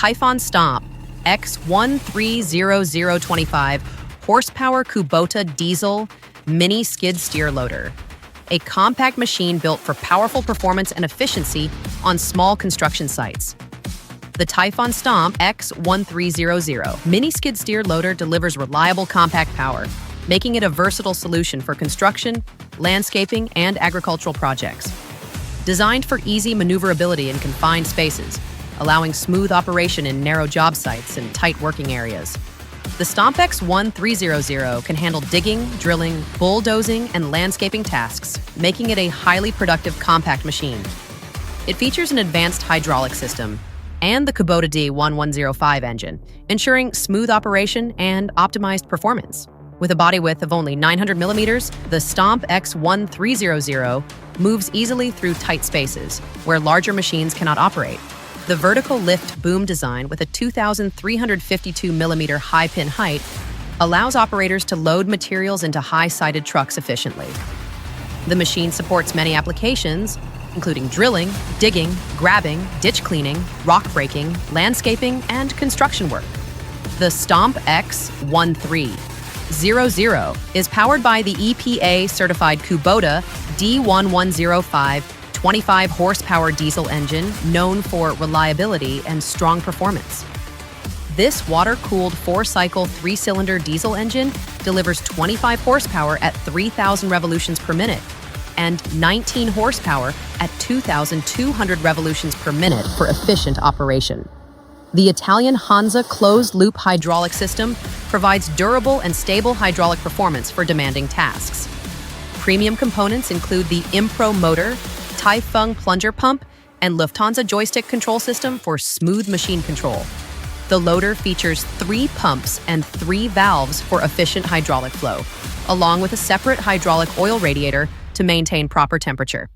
Typhon Stomp X130025 horsepower Kubota diesel mini skid steer loader. A compact machine built for powerful performance and efficiency on small construction sites. The Typhon Stomp X1300 mini skid steer loader delivers reliable compact power, making it a versatile solution for construction, landscaping, and agricultural projects. Designed for easy maneuverability in confined spaces, allowing smooth operation in narrow job sites and tight working areas. The Stomp X1300 can handle digging, drilling, bulldozing, and landscaping tasks, making it a highly productive compact machine. It features an advanced hydraulic system and the Kubota D1105 engine, ensuring smooth operation and optimized performance. With a body width of only 900 millimeters, the Stomp X1300 moves easily through tight spaces where larger machines cannot operate. The vertical lift boom design with a 2,352 millimeter high pin height allows operators to load materials into high-sided trucks efficiently. The machine supports many applications, including drilling, digging, grabbing, ditch cleaning, rock breaking, landscaping, and construction work. The Stomp X1300 is powered by the EPA-certified Kubota D1105 25 horsepower diesel engine known for reliability and strong performance. This water-cooled 4-cycle 3-cylinder diesel engine delivers 25 horsepower at 3,000 revolutions per minute and 19 horsepower at 2,200 revolutions per minute for efficient operation. The Italian Hansa closed-loop hydraulic system provides durable and stable hydraulic performance for demanding tasks. Premium components include the Impro motor, Typhon plunger pump, and Lufthansa joystick control system for smooth machine control. The loader features 3 pumps and 3 valves for efficient hydraulic flow, along with a separate hydraulic oil radiator to maintain proper temperature.